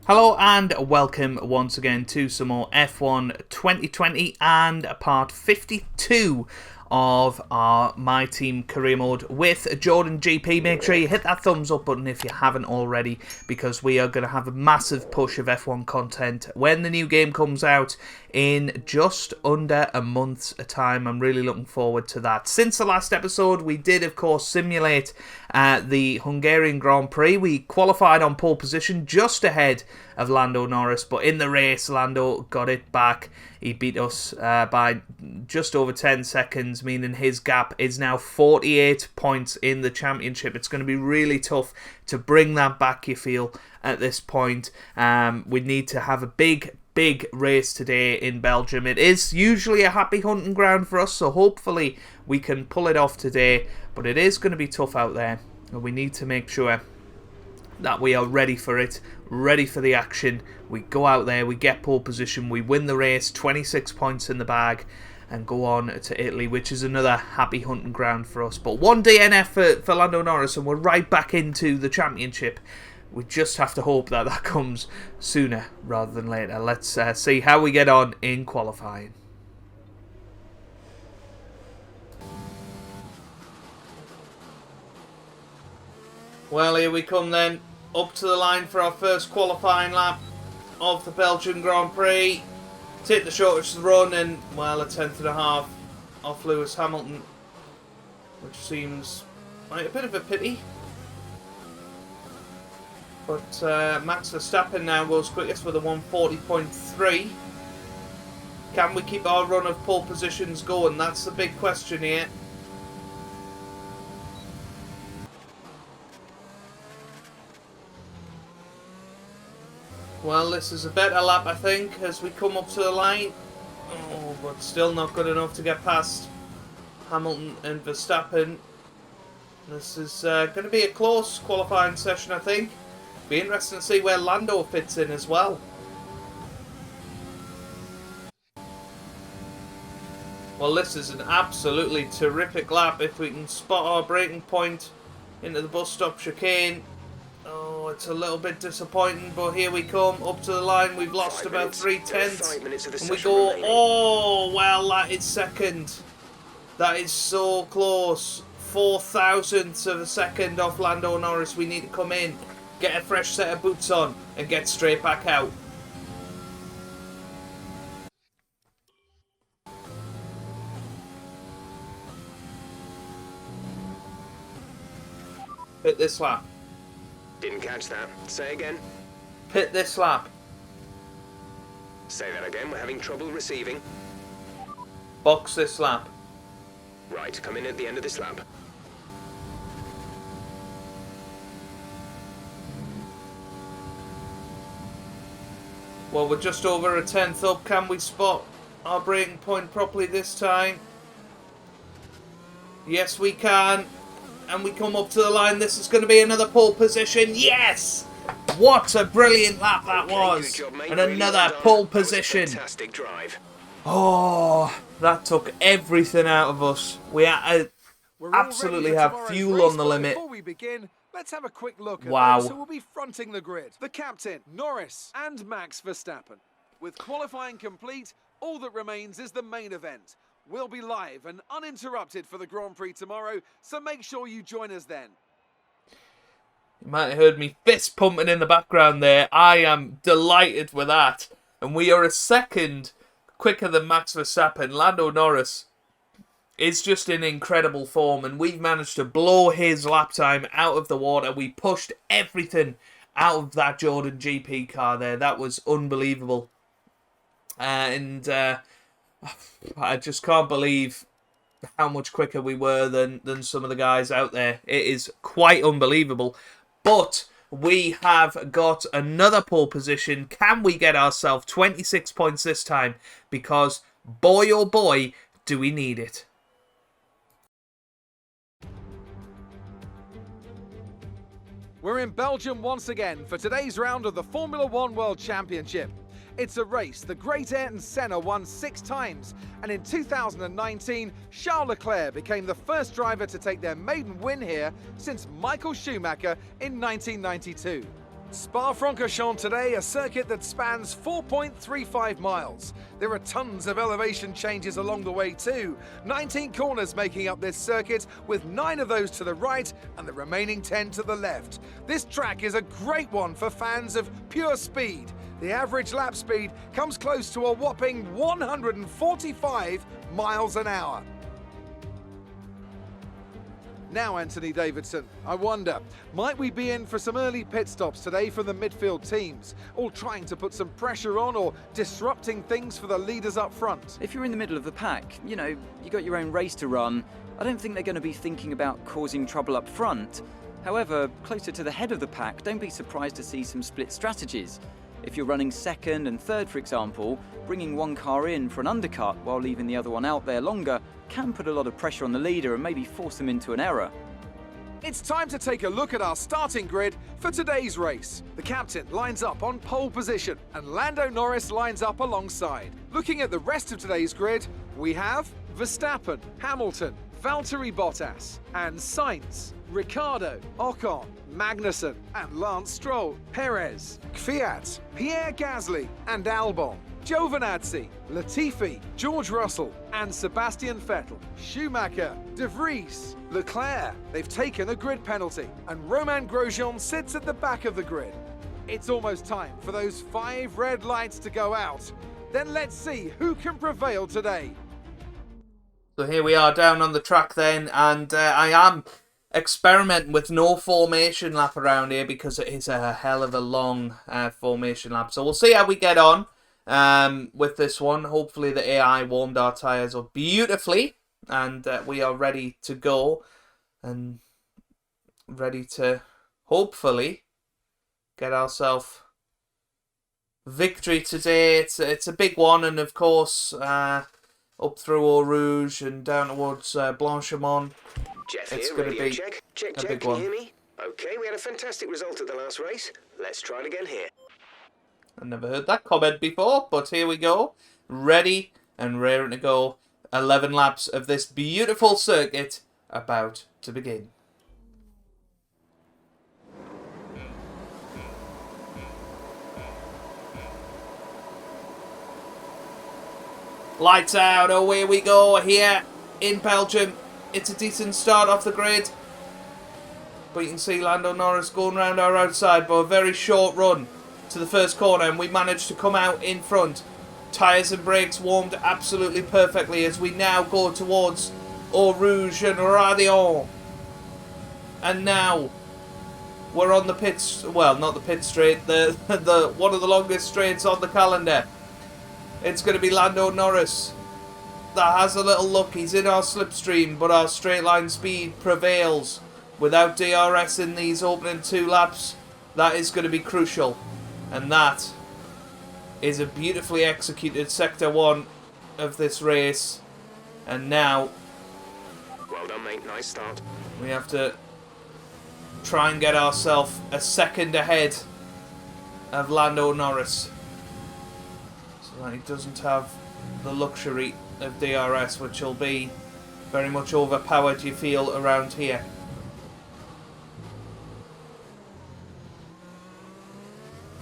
Hello and welcome once again to some more F1 2020 and part 52 of our My Team Career Mode with Jordan GP. Make sure you hit that thumbs up button if you haven't already, because we are going to have a massive push of F1 content when the new game comes out in just under a month's time. I'm really looking forward to that. Since the last episode, we did of course simulate the Hungarian Grand Prix. We qualified on pole position just ahead of Lando Norris, but in the race Lando got it back. He beat us by just over 10 seconds, meaning his gap is now 48 points in the championship. It's going to be really tough to bring that back, you feel, at this point. We need to have a big race today in Belgium. It is usually a happy hunting ground for us, so hopefully we can pull it off today, but it is going to be tough out there, and we need to make sure that we are ready for it, ready for the action. We go out there, we get pole position, we win the race, 26 points in the bag, and go on to Italy, which is another happy hunting ground for us. But one DNF for Lando Norris and we're right back into the championship. We just have to hope that that comes sooner rather than later. Let's see how we get on in qualifying. Well, here we come then, up to the line for our first qualifying lap of the Belgian Grand Prix. Take the shortest run and, well, a tenth and a half off Lewis Hamilton, which seems like a bit of a pity. But Max Verstappen now goes quickest with a 140.3. Can we keep our run of pole positions going? That's the big question here. Well, this is a better lap, I think, as we come up to the line. Oh, but still not good enough to get past Hamilton and Verstappen. This is going to be a close qualifying session, I think. Be interesting to see where Lando fits in as well. Well, this is an absolutely terrific lap if we can spot our braking point into the bus stop chicane. Oh, it's a little bit disappointing, but here we come up to the line. We've lost about 3/10, and we go. Oh, well, that is second. That is so close. 4 thousandths of a second off Lando Norris. We need to come in, get a fresh set of boots on, and get straight back out. Hit this lap. Didn't catch that. Say again. Pit this lap. Say that again. We're having trouble receiving. Box this lap. Right, come in at the end of this lap. Well, we're just over a tenth up. Can we spot our braking point properly this time? Yes, we can. And we come up to the line. This is going to be another pole position. Yes! What a brilliant lap that was. Job, and another pole position. Fantastic drive. Oh, that took everything out of us. We absolutely have fuel on the limit. Before we begin, let's have a quick look at Wow. those who will be fronting the grid. The captain, Norris, and Max Verstappen. With qualifying complete, all that remains is the main event. We'll be live and uninterrupted for the Grand Prix tomorrow, so make sure you join us then. You might have heard me fist pumping in the background there. I am delighted with that. And we are a second quicker than Max Verstappen. Lando Norris is just in incredible form, and we've managed to blow his lap time out of the water. We pushed everything out of that Jordan GP car there. That was unbelievable. And I just can't believe how much quicker we were than some of the guys out there. It is quite unbelievable. But we have got another pole position. Can we get ourselves 26 points this time? Because boy oh boy, do we need it. We're in Belgium once again for today's round of the Formula One World Championship. It's a race the great Ayrton Senna won 6 times, and in 2019, Charles Leclerc became the first driver to take their maiden win here since Michael Schumacher in 1992. Spa-Francorchamps today, a circuit that spans 4.35 miles. There are tons of elevation changes along the way too. 19 corners making up this circuit, with 9 of those to the right and the remaining 10 to the left. This track is a great one for fans of pure speed. The average lap speed comes close to a whopping 145 miles an hour. Now, Anthony Davidson, I wonder, might we be in for some early pit stops today from the midfield teams, all trying to put some pressure on or disrupting things for the leaders up front? If you're in the middle of the pack, you know, you got your own race to run, I don't think they're going to be thinking about causing trouble up front. However, closer to the head of the pack, don't be surprised to see some split strategies. If you're running second and third, for example, bringing one car in for an undercut while leaving the other one out there longer can put a lot of pressure on the leader and maybe force them into an error. It's time to take a look at our starting grid for today's race. The captain lines up on pole position and Lando Norris lines up alongside. Looking at the rest of today's grid, we have Verstappen, Hamilton, Valtteri Bottas and Sainz, Ricciardo, Ocon, Magnussen and Lance Stroll, Perez, Kvyat, Pierre Gasly and Albon, Giovinazzi, Latifi, George Russell and Sebastian Vettel, Schumacher, De Vries, Leclerc. They've taken a grid penalty and Romain Grosjean sits at the back of the grid. It's almost time for those 5 red lights to go out. Then let's see who can prevail today. So here we are down on the track then, and I am experimenting with no formation lap around here because it is a hell of a long formation lap. So we'll see how we get on with this one. Hopefully the AI warmed our tyres up beautifully and we are ready to go and ready to hopefully get ourselves victory today. It's a big one, and of course up through Eau Rouge and down towards Blanchimont. Jeff It's here, going to radio be check. Check, a check, big can you one. hear me? Okay, we had a fantastic result at the last race. Let's try it again here. I never heard that comment before, but here we go. Ready and raring to go. 11 laps of this beautiful circuit about to begin. Lights out, away we go here in Belgium. It's a decent start off the grid. But you can see Lando Norris going round our outside, but a very short run to the first corner, and we managed to come out in front. Tyres and brakes warmed absolutely perfectly as we now go towards Eau Rouge and Radion. And now we're on the pit, well, not the pit straight, the one of the longest straights on the calendar. It's going to be Lando Norris that has a little look. He's in our slipstream, but our straight line speed prevails. Without DRS in these opening 2 laps, that is going to be crucial. And that is a beautifully executed Sector 1 of this race. And now Well done, mate. Nice start. we have to try and get ourselves a second ahead of Lando Norris, so that he doesn't have the luxury of DRS, which will be very much overpowered, you feel, around here.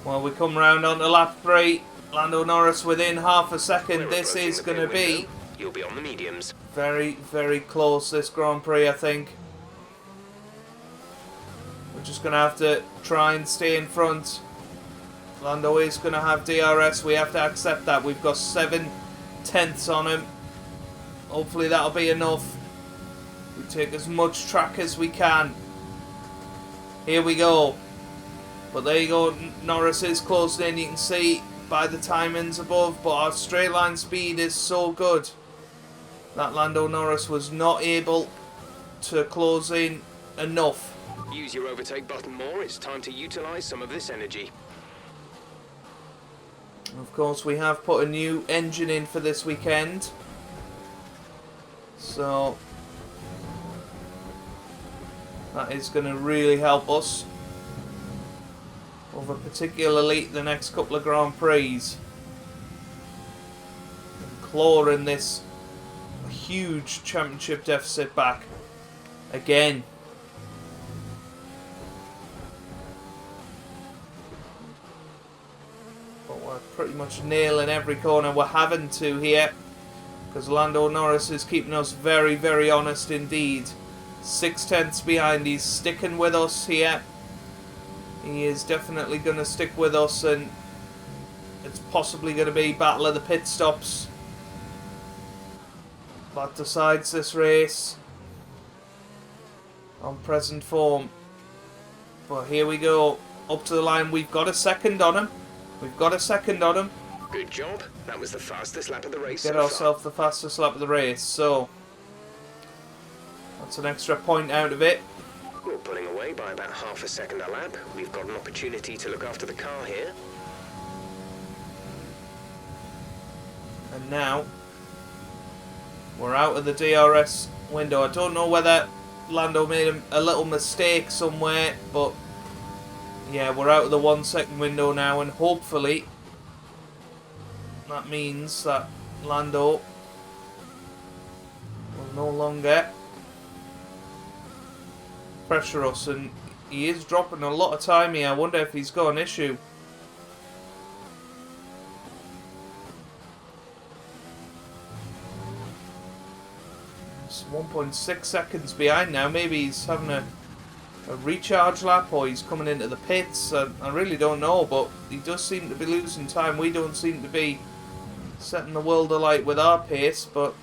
Well, we come round onto lap 3. Lando Norris within half a second. We're This approaching is the going to pit be window. You'll be on the mediums. very, very close, this Grand Prix, I think. We're just going to have to try and stay in front. Lando is going to have DRS. We have to accept that. We've got 7 tenths on him. Hopefully that'll be enough. We take as much track as we can. Here we go. But there you go. Norris is closing in. You can see by the timings above. But our straight line speed is so good that Lando Norris was not able to close in enough. Use your overtake button more. It's time to utilise some of this energy. Of course, we have put a new engine in for this weekend. So that is going to really help us over particularly the next couple of Grand Prix. Clawing this huge championship deficit back again. We're pretty much nailing every corner we're having to here. Because Lando Norris is keeping us very, very honest indeed. 6/10 behind. He's sticking with us here. He is definitely going to stick with us, and it's possibly going to be battle of the pit stops that decides this race on present form. But here we go, up to the line. We've got a second on him. We've got a second on him. Good job. That was the fastest lap of the race. Get ourselves the fastest lap of the race. So that's an extra point out of it. We're pulling away by about half a second a lap. We've got an opportunity to look after the car here. And now we're out of the DRS window. I don't know whether Lando made a little mistake somewhere, but yeah, we're out of the 1 second window now, and hopefully that means that Lando will no longer pressure us, and he is dropping a lot of time here. I wonder if he's got an issue. It's 1.6 seconds behind now. Maybe he's having a recharge lap, or he's coming into the pits. I really don't know, but he does seem to be losing time. We don't seem to be setting the world alight with our pace, but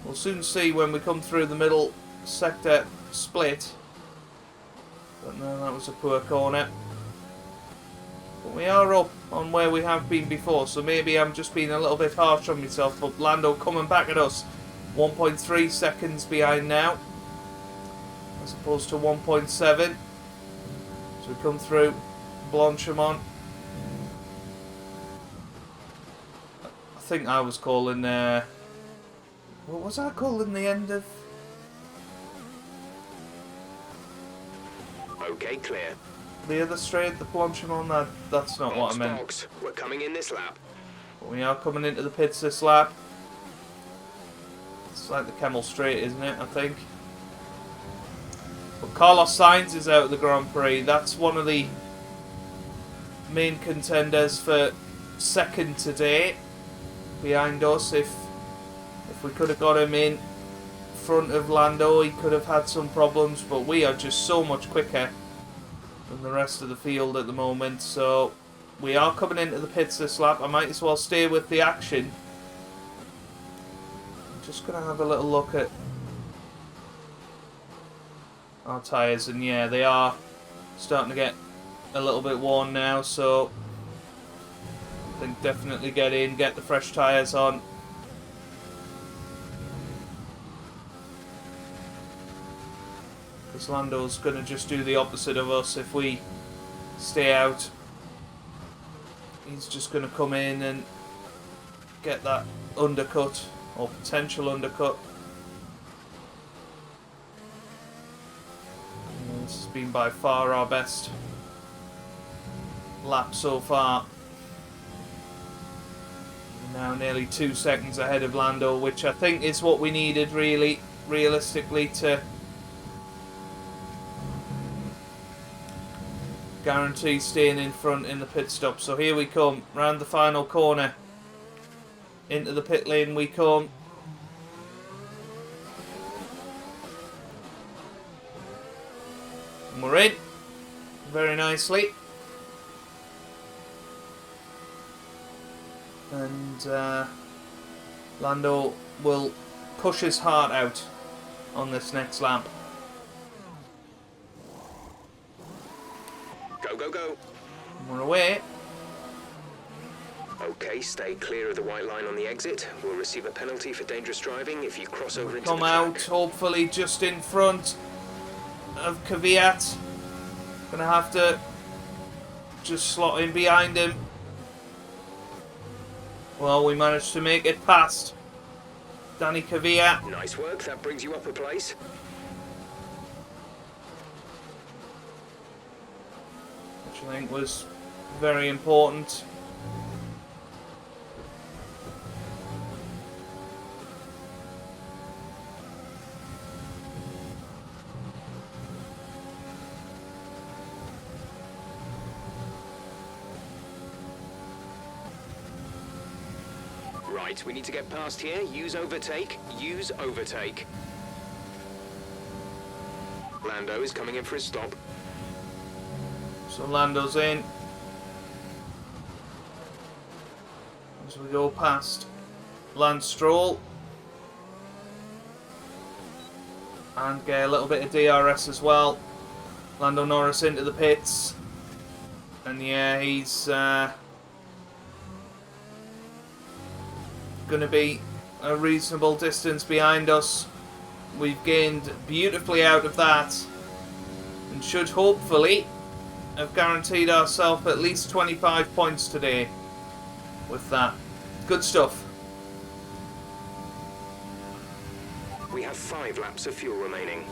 we'll soon see when we come through the middle sector split. But no, that was a poor corner. But we are up on where we have been before, so maybe I'm just being a little bit harsh on myself. But Lando coming back at us, 1.3 seconds behind now, as opposed to 1.7. So we come through Blanchimont. I think I was calling, what was I calling the end of? Okay, clear. The other straight, the Blanchimont, that's not what I meant. Box. We're coming in this lap. But we are coming into the pits this lap. It's like the Kemmel Straight, isn't it, I think? But Carlos Sainz is out of the Grand Prix. That's one of the main contenders for second today. Behind us, if we could have got him in front of Lando, he could have had some problems, but we are just so much quicker than the rest of the field at the moment. So we are coming into the pits this lap. I might as well stay with the action. I'm just going to have a little look at our tyres, and yeah, they are starting to get a little bit worn now, so I think definitely get in, get the fresh tyres on. Because Lando's going to just do the opposite of us if we stay out. He's just going to come in and get that undercut, or potential undercut. And this has been by far our best lap so far. Now nearly 2 seconds ahead of Lando, which I think is what we needed really, realistically, to guarantee staying in front in the pit stop. So here we come, round the final corner. Into the pit lane we come. And we're in. Very nicely. And Lando will push his heart out on this next lap. Go, go, go. And we're away. Okay, stay clear of the white line on the exit. We'll receive a penalty for dangerous driving if you cross over into Come the out, track. hopefully just in front of Kvyat. Gonna have to just slot in behind him. Well, we managed to make it past Danny Kvyat. Nice work, that brings you up a place. Which I think was very important. Right, we need to get past here. Use overtake. Use overtake. Lando is coming in for his stop. So Lando's in. As we go past Lance Stroll. And get a little bit of DRS as well. Lando Norris into the pits. And yeah, he's going to be a reasonable distance behind us. We've gained beautifully out of that. And should hopefully have guaranteed ourselves at least 25 points today with that. Good stuff. We have 5 laps of fuel remaining.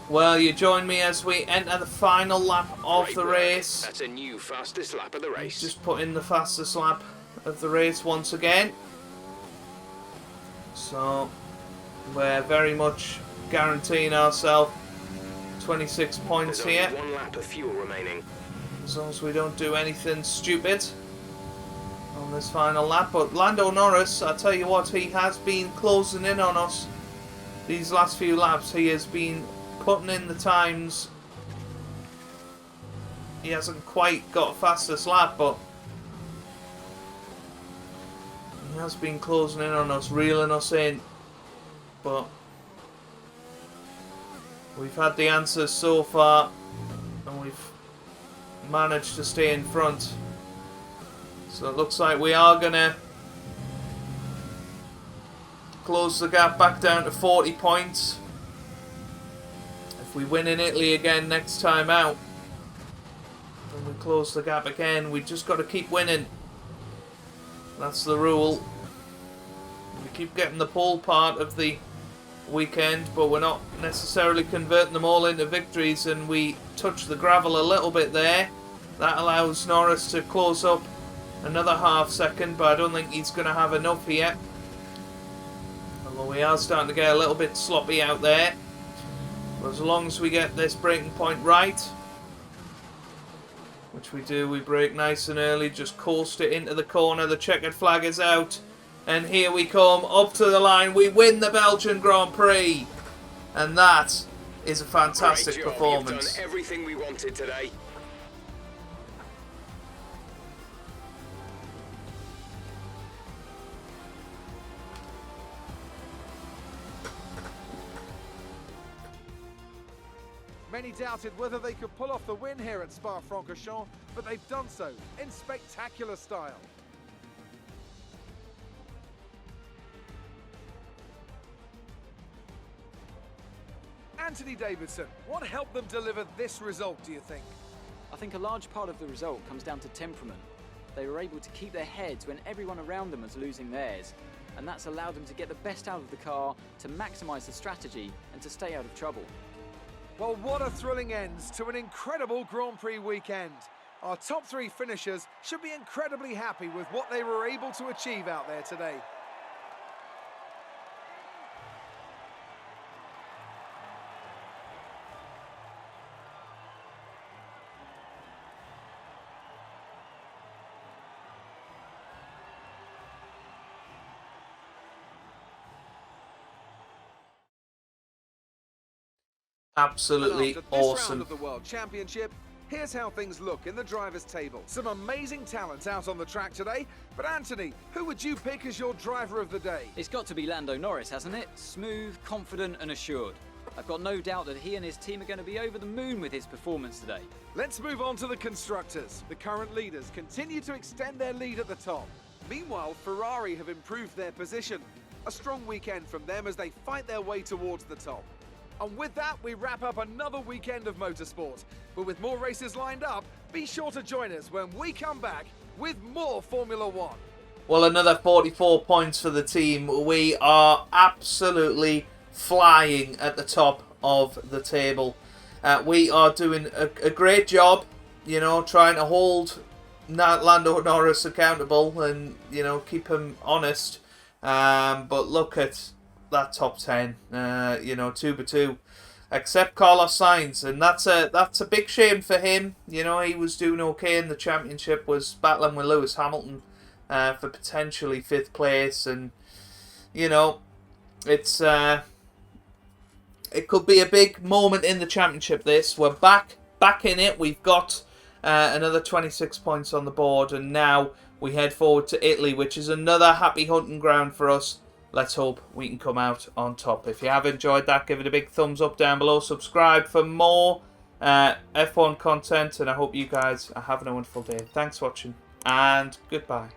Well, you join me as we enter the final lap of Great the work. race. That's a new fastest lap of the race. Just put in the fastest lap of the race once again. So we're very much guaranteeing ourselves 26 points There's here. only 1 lap of fuel remaining. As long as we don't do anything stupid on this final lap. But Lando Norris, I tell you what, he has been closing in on us. These last few laps, he has been putting in the times. He hasn't quite got fastest lap, but he has been closing in on us, reeling us in. But we've had the answers so far, and we've managed to stay in front. So it looks like we are going to close the gap back down to 40 points. If we win in Italy again next time out, and we close the gap again, we just got to keep winning. That's the rule. We keep getting the pole part of the weekend, but we're not necessarily converting them all into victories, and we touch the gravel a little bit there. That allows Norris to close up another half second, but I don't think he's going to have enough here. Although we are starting to get a little bit sloppy out there. But as long as we get this braking point right, which we do, we brake nice and early, just coast it into the corner, the checkered flag is out, and here we come, up to the line, we win the Belgian Grand Prix, and that is a fantastic Great job. performance. You've done everything we wanted today. Many doubted whether they could pull off the win here at Spa-Francorchamps, but they've done so in spectacular style. Anthony Davidson, what helped them deliver this result, do you think? I think a large part of the result comes down to temperament. They were able to keep their heads when everyone around them was losing theirs, and that's allowed them to get the best out of the car, to maximise the strategy, and to stay out of trouble. Well, what a thrilling end to an incredible Grand Prix weekend. Our top 3 finishers should be incredibly happy with what they were able to achieve out there today. Absolutely And after this round awesome. of the World Championship, here's how things look in the drivers' table. Some amazing talent out on the track today, but Anthony, who would you pick as your driver of the day? It's got to be Lando Norris, hasn't it? Smooth, confident and assured. I've got no doubt that he and his team are going to be over the moon with his performance today. Let's move on to the constructors. The current leaders continue to extend their lead at the top. Meanwhile, Ferrari have improved their position. A strong weekend from them as they fight their way towards the top. And with that, we wrap up another weekend of motorsport. But with more races lined up, be sure to join us when we come back with more Formula One. Well, another 44 points for the team. We are absolutely flying at the top of the table. We are doing a great job, you know, trying to hold Lando Norris accountable and, you know, keep him honest. But look at that top 10, you know, 2 by 2. except Carlos Sainz, and that's a big shame for him. You know, he was doing okay in the championship, was battling with Lewis Hamilton for potentially 5th place, and you know, it's it could be a big moment in the championship. This, we're back in it. We've got another 26 points on the board, and now we head forward to Italy, which is another happy hunting ground for us. Let's hope we can come out on top. If you have enjoyed that, give it a big thumbs up down below. Subscribe for more F1 content, and I hope you guys are having a wonderful day. Thanks for watching, and goodbye.